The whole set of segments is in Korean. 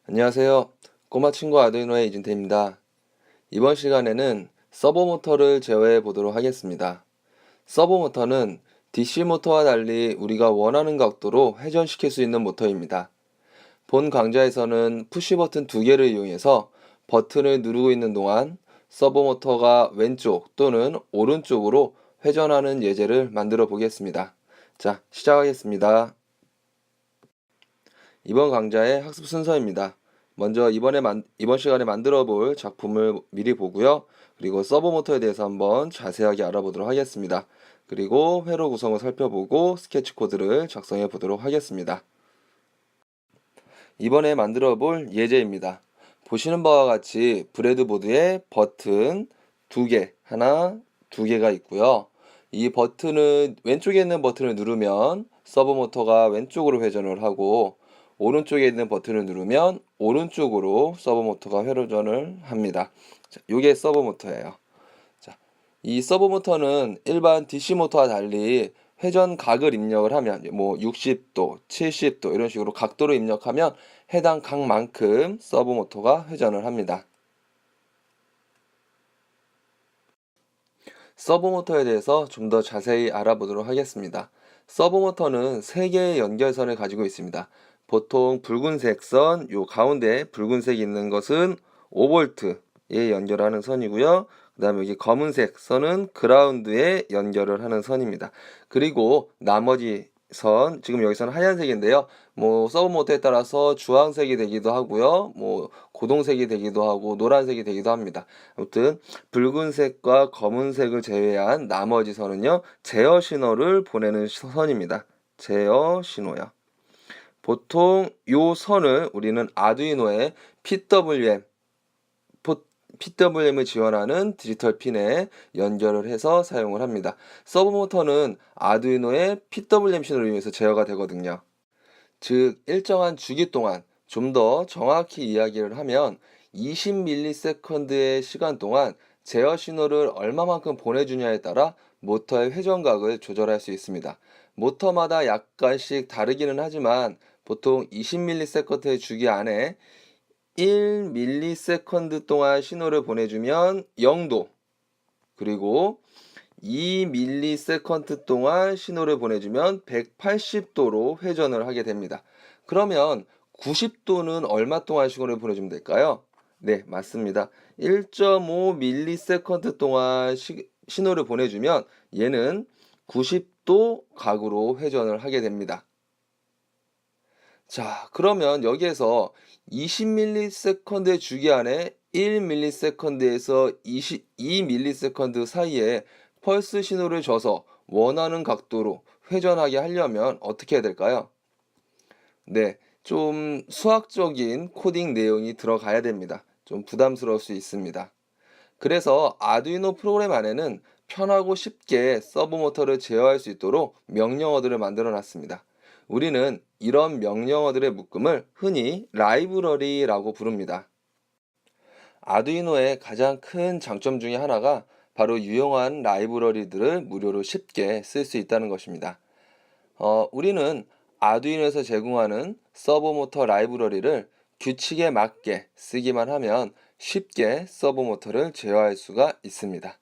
안녕하세요. 꼬마 친구 아두이노의 이준태입니다. 이번 시간에는 서버 모터를 제어해 보도록 하겠습니다. 서버 모터는 DC 모터와 달리 우리가 원하는 각도로 회전시킬 수 있는 모터입니다. 본 강좌에서는 푸시 버튼 두 개를 이용해서 버튼을 누르고 있는 동안 서버 모터가 왼쪽 또는 오른쪽으로 회전하는 예제를 만들어 보겠습니다. 자, 시작하겠습니다. 이번 강좌의 학습 순서입니다. 먼저 이번 시간에 만들어 볼 작품을 미리 보고요. 그리고 서버 모터에 대해서 한번 자세하게 알아보도록 하겠습니다. 그리고 회로 구성을 살펴보고 스케치 코드를 작성해 보도록 하겠습니다. 이번에 만들어 볼 예제입니다. 보시는 바와 같이 브레드보드에 버튼 두 개, 하나, 두 개가 있고요. 이 버튼을 왼쪽에 있는 버튼을 누르면 서버 모터가 왼쪽으로 회전을 하고 오른쪽에 있는 버튼을 누르면 오른쪽으로 서버 모터가 회전을 합니다. 자, 이게 서버 모터예요. 자, 이 서버 모터는 일반 DC 모터와 달리 회전 각을 입력을 하면 뭐 60도, 70도 이런 식으로 각도를 입력하면 해당 각만큼 서버 모터가 회전을 합니다. 서버 모터에 대해서 좀 더 자세히 알아보도록 하겠습니다. 서버 모터는 3개의 연결선을 가지고 있습니다. 보통 붉은색 선, 요 가운데 붉은색이 있는 것은 5V에 연결하는 선이고요. 그 다음에 여기 검은색 선은 그라운드에 연결을 하는 선입니다. 그리고 나머지 선, 지금 여기서는 하얀색인데요. 뭐 서브 모드에 따라서 주황색이 되기도 하고요. 뭐 고동색이 되기도 하고 노란색이 되기도 합니다. 아무튼 붉은색과 검은색을 제외한 나머지 선은요. 제어 신호를 보내는 선입니다. 제어 신호요. 보통 요 선을 우리는 아두이노의 PWM을 지원하는 디지털 핀에 연결을 해서 사용을 합니다. 서브 모터는 아두이노의 PWM 신호를 이용해서 제어가 되거든요. 즉 일정한 주기 동안 좀 더 정확히 이야기를 하면 20ms의 시간 동안 제어 신호를 얼마만큼 보내주냐에 따라 모터의 회전각을 조절할 수 있습니다. 모터마다 약간씩 다르기는 하지만 보통 20ms의 주기 안에 1ms 동안 신호를 보내주면 0도, 그리고 2ms 동안 신호를 보내주면 180도로 회전을 하게 됩니다. 그러면 90도는 얼마 동안 신호를 보내주면 될까요? 네, 맞습니다. 1.5ms 동안 신호를 보내주면 얘는 90도 각으로 회전을 하게 됩니다. 자, 그러면 여기에서 20ms의 주기 안에 1ms에서 2ms 사이에 펄스 신호를 줘서 원하는 각도로 회전하게 하려면 어떻게 해야 될까요? 네, 좀 수학적인 코딩 내용이 들어가야 됩니다. 좀 부담스러울 수 있습니다. 그래서 아두이노 프로그램 안에는 편하고 쉽게 서브 모터를 제어할 수 있도록 명령어들을 만들어 놨습니다. 우리는 이런 명령어들의 묶음을 흔히 라이브러리라고 부릅니다. 아두이노의 가장 큰 장점 중에 하나가 바로 유용한 라이브러리들을 무료로 쉽게 쓸 수 있다는 것입니다. 우리는 아두이노에서 제공하는 서버 모터 라이브러리를 규칙에 맞게 쓰기만 하면 쉽게 서버 모터를 제어할 수가 있습니다.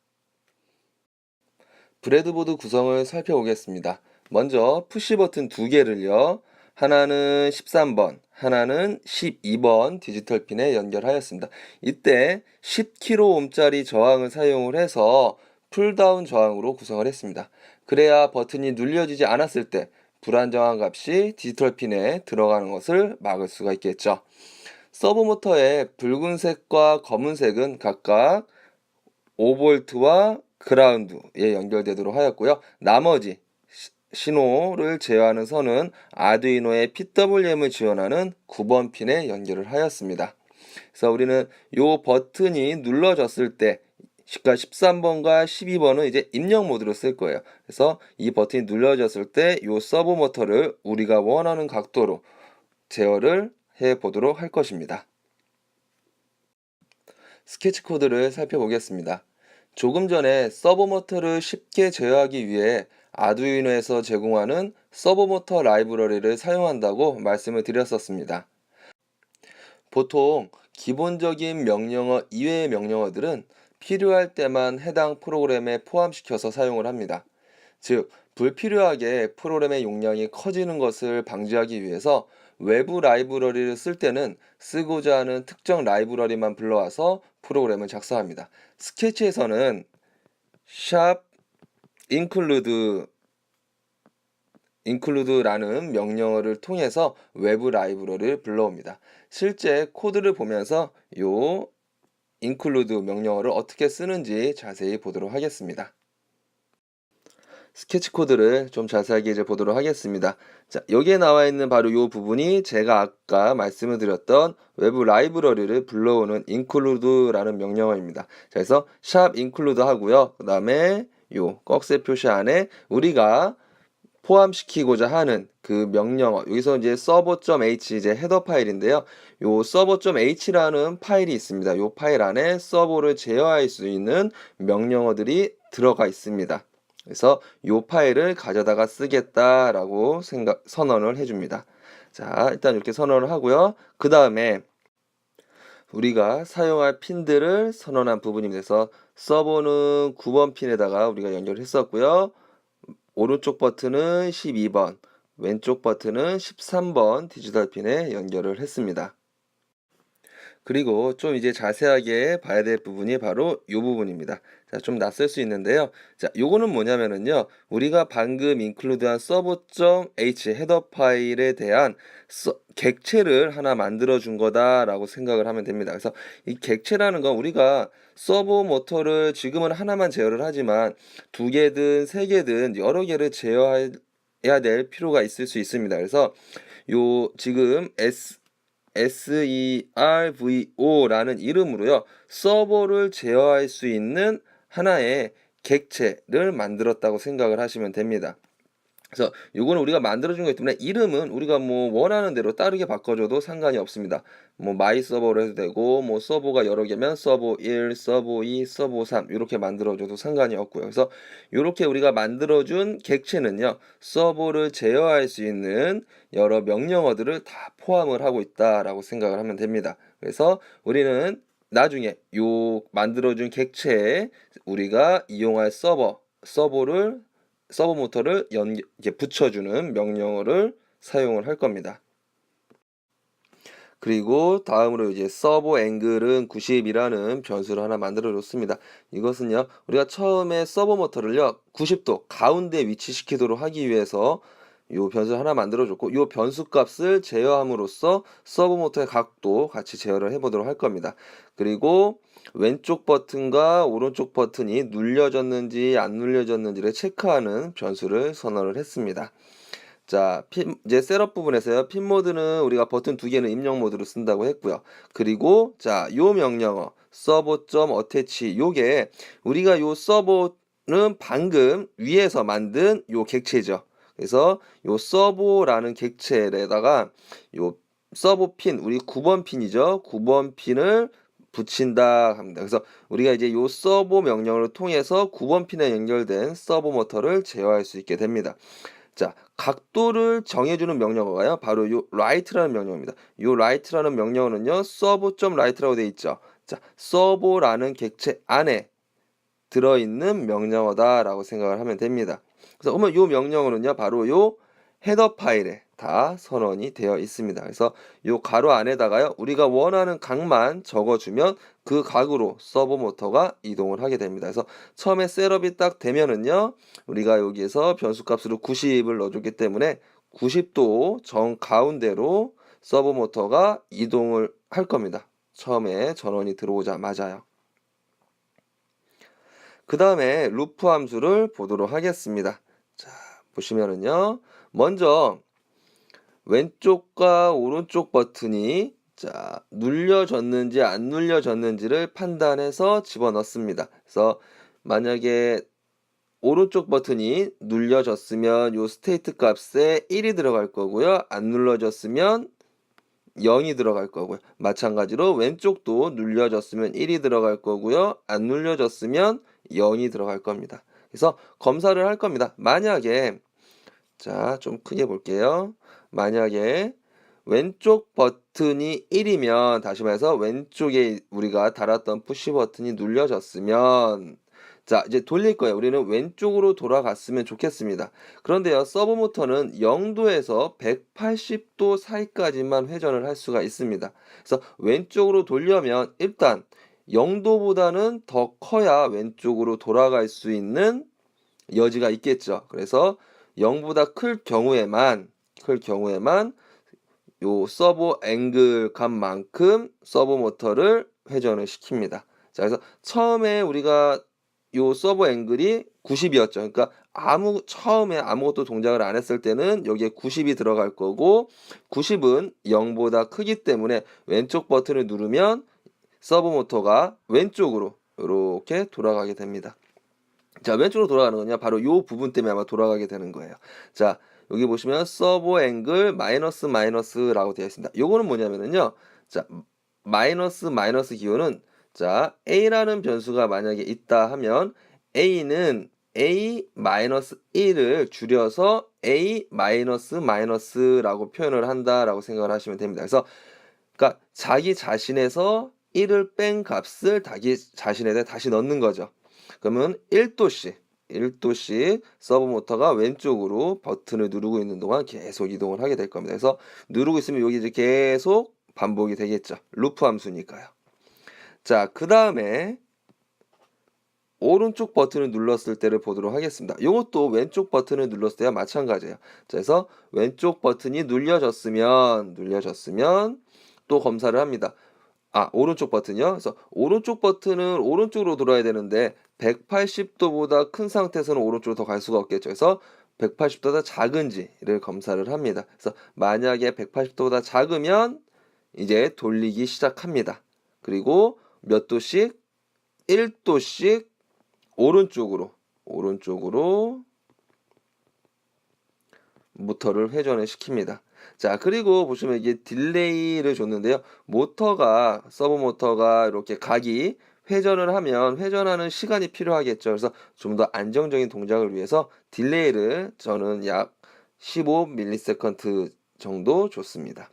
브레드보드 구성을 살펴보겠습니다. 먼저 푸시 버튼 두 개를요. 하나는 13번, 하나는 12번 디지털 핀에 연결하였습니다. 이때 10kΩ짜리 저항을 사용을 해서 풀다운 저항으로 구성을 했습니다. 그래야 버튼이 눌려지지 않았을 때 불안정한 값이 디지털 핀에 들어가는 것을 막을 수가 있겠죠. 서브 모터의 붉은색과 검은색은 각각 5V와 그라운드에 연결되도록 하였고요. 나머지 신호를 제어하는 선은 아두이노의 PWM을 지원하는 9번 핀에 연결을 하였습니다. 그래서 우리는 이 버튼이 눌러졌을 때 그러니까 13번과 12번은 이제 입력 모드로 쓸 거예요. 그래서 이 버튼이 눌러졌을 때 이 서브 모터를 우리가 원하는 각도로 제어를 해 보도록 할 것입니다. 스케치 코드를 살펴보겠습니다. 조금 전에 서버 모터를 쉽게 제어하기 위해 아두이노에서 제공하는 서버 모터 라이브러리를 사용한다고 말씀을 드렸었습니다. 보통 기본적인 명령어 이외의 명령어들은 필요할 때만 해당 프로그램에 포함시켜서 사용을 합니다. 즉, 불필요하게 프로그램의 용량이 커지는 것을 방지하기 위해서 외부 라이브러리를 쓸 때는 쓰고자 하는 특정 라이브러리만 불러와서 프로그램을 작성합니다. 스케치에서는 샵 include라는 명령어를 통해서 외부 라이브러리를 불러옵니다. 실제 코드를 보면서 요 include 명령어를 어떻게 쓰는지 자세히 보도록 하겠습니다. 스케치 코드를 좀 자세하게 이제 보도록 하겠습니다. 자, 여기에 나와 있는 바로 이 부분이 제가 아까 말씀을 드렸던 외부 라이브러리를 불러오는 include라는 명령어입니다. 자, 그래서 샵 include 하고요. 그 다음에 요 꺽쇠 표시 안에 우리가 포함시키고자 하는 그 명령어, 여기서 이제 server.h 이제 헤더 파일인데요. 요 server.h라는 파일이 있습니다. 요 파일 안에 서버를 제어할 수 있는 명령어들이 들어가 있습니다. 그래서 요 파일을 가져다가 쓰겠다라고 선언을 해줍니다. 자, 일단 이렇게 선언을 하고요. 그 다음에 우리가 사용할 핀들을 선언한 부분입니다. 그래서 서버는 9번 핀에다가 우리가 연결했었고요. 오른쪽 버튼은 12번, 왼쪽 버튼은 13번 디지털 핀에 연결을 했습니다. 그리고 좀 이제 자세하게 봐야 될 부분이 바로 이 부분입니다. 자, 좀 낯설 수 있는데요. 자, 요거는 뭐냐면은요. 우리가 방금 인클루드한 server.h 헤더 파일에 대한 객체를 하나 만들어 준 거다라고 생각을 하면 됩니다. 그래서 이 객체라는 건 우리가 서버 모터를 지금은 하나만 제어를 하지만 2개든 3개든 여러 개를 제어해야 될 필요가 있을 수 있습니다. 그래서 요 지금 servo라는 이름으로요. 서버를 제어할 수 있는 하나의 객체를 만들었다고 생각을 하시면 됩니다. 그래서 이거는 우리가 만들어준 거기 때문에 이름은 우리가 뭐 원하는 대로 다르게 바꿔줘도 상관이 없습니다. 뭐 마이 서버로 해도 되고 뭐 서버가 여러 개면 서버 1, 서버 2, 서버 3 이렇게 만들어줘도 상관이 없고요. 그래서 이렇게 우리가 만들어준 객체는요. 서버를 제어할 수 있는 여러 명령어들을 다 포함을 하고 있다라고 생각을 하면 됩니다. 그래서 우리는 나중에 요 만들어준 객체에 우리가 이용할 서버 모터를 이제 붙여주는 명령어를 사용을 할 겁니다. 그리고 다음으로 이제 서버 앵글은 90이라는 변수를 하나 만들어 줬습니다. 이것은요, 우리가 처음에 서버 모터를요, 90도 가운데 위치시키도록 하기 위해서 요 변수 하나 만들어 줬고, 요 변수 값을 제어함으로써 서버 모터의 각도 같이 제어를 해보도록 할 겁니다. 그리고 왼쪽 버튼과 오른쪽 버튼이 눌려졌는지 안 눌려졌는지를 체크하는 변수를 선언을 했습니다. 자, 이제 셋업 부분에서요. 핀 모드는 우리가 버튼 2개는 입력 모드로 쓴다고 했고요. 그리고 자, 요 명령어 server.attach 요게 우리가 요 서버는 방금 위에서 만든 요 객체죠. 그래서 요 서버라는 객체에다가 요 서버 핀 우리 9번 핀이죠. 9번 핀을 붙인다 합니다. 그래서 우리가 이제 요 서버 명령을 통해서 9번 핀에 연결된 서버 모터를 제어할 수 있게 됩니다. 자, 각도를 정해주는 명령어가요. 바로 요 right라는 명령어입니다. 요 right라는 명령어는요. server.right라고 되어 있죠. 자, server라는 객체 안에 들어있는 명령어다라고 생각을 하면 됩니다. 그래서 그러면 요 명령어는요. 바로 요 헤더 파일에 다 선언이 되어 있습니다. 그래서 요 가로 안에다가요. 우리가 원하는 각만 적어주면 그 각으로 서버 모터가 이동을 하게 됩니다. 그래서 처음에 셋업이 딱 되면은요. 우리가 여기에서 변수 값으로 90을 넣어줬기 때문에 90도 정 가운데로 서버 모터가 이동을 할 겁니다. 처음에 전원이 들어오자마자요. 그 다음에 루프 함수를 보도록 하겠습니다. 자, 보시면은요. 먼저 왼쪽과 오른쪽 버튼이 자, 눌려졌는지 안 눌려졌는지를 판단해서 집어넣습니다. 그래서 만약에 오른쪽 버튼이 눌려졌으면 요 스테이트 값에 1이 들어갈 거고요. 안 눌러졌으면 0이 들어갈 거고요. 마찬가지로 왼쪽도 눌려졌으면 1이 들어갈 거고요. 안 눌려졌으면 0이 들어갈 겁니다. 그래서 검사를 할 겁니다. 만약에 자, 좀 크게 볼게요. 만약에 왼쪽 버튼이 1이면 다시 말해서 왼쪽에 우리가 달았던 푸시 버튼이 눌려졌으면 자, 이제 돌릴 거예요. 우리는 왼쪽으로 돌아갔으면 좋겠습니다. 그런데요, 서브 모터는 0도에서 180도 사이까지만 회전을 할 수가 있습니다. 그래서 왼쪽으로 돌려면 일단 0도보다는 더 커야 왼쪽으로 돌아갈 수 있는 여지가 있겠죠. 그래서 0보다 클 경우에만 요 서버 앵글 값만큼 서버 모터를 회전을 시킵니다. 자, 그래서 처음에 우리가 요 서버 앵글이 90이었죠. 그러니까 처음에 아무것도 동작을 안 했을 때는 여기에 90이 들어갈 거고 90은 0보다 크기 때문에 왼쪽 버튼을 누르면 서버 모터가 왼쪽으로 이렇게 돌아가게 됩니다. 자, 왼쪽으로 돌아가는 거냐? 바로 요 부분 때문에 아마 돌아가게 되는 거예요. 자, 여기 보시면 서버 앵글 마이너스 마이너스라고 되어 있습니다. 요거는 뭐냐면은요. 자, 마이너스 기호는 자, A라는 변수가 만약에 있다 하면 A는 A 마이너스 1을 줄여서 A 마이너스 마이너스라고 표현을 한다라고 생각을 하시면 됩니다. 그래서 그러니까 자기 자신에서 1을 뺀 값을 자기 자신에다 다시 넣는 거죠. 그러면 1도씩 서브 모터가 왼쪽으로 버튼을 누르고 있는 동안 계속 이동을 하게 될 겁니다. 그래서 누르고 있으면 여기 이제 계속 반복이 되겠죠. 루프 함수니까요. 자, 그 다음에 오른쪽 버튼을 눌렀을 때를 보도록 하겠습니다. 이것도 왼쪽 버튼을 눌렀을 때와 마찬가지예요. 자, 그래서 왼쪽 버튼이 눌려졌으면 또 검사를 합니다. 오른쪽 버튼이요. 그래서 오른쪽 버튼은 오른쪽으로 돌아야 되는데 180도보다 큰 상태에서는 오른쪽으로 더 갈 수가 없겠죠. 그래서 180도보다 작은지를 검사를 합니다. 그래서 만약에 180도보다 작으면 이제 돌리기 시작합니다. 그리고 몇 도씩? 1도씩 오른쪽으로 모터를 회전을 시킵니다. 자, 그리고 보시면 이게 딜레이를 줬는데요. 서브 모터가 이렇게 각이 회전을 하면 회전하는 시간이 필요하겠죠. 그래서 좀 더 안정적인 동작을 위해서 딜레이를 저는 약 15ms 정도 줬습니다.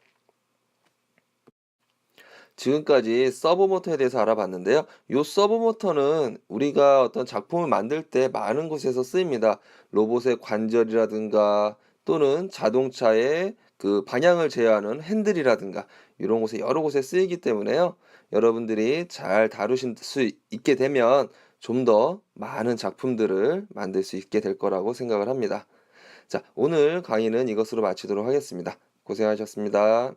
지금까지 서브 모터에 대해서 알아봤는데요. 이 서브 모터는 우리가 어떤 작품을 만들 때 많은 곳에서 쓰입니다. 로봇의 관절이라든가 또는 자동차의 그 방향을 제어하는 핸들이라든가 이런 곳에 여러 곳에 쓰이기 때문에요. 여러분들이 잘 다루실 수 있게 되면 좀 더 많은 작품들을 만들 수 있게 될 거라고 생각을 합니다. 자, 오늘 강의는 이것으로 마치도록 하겠습니다. 고생하셨습니다.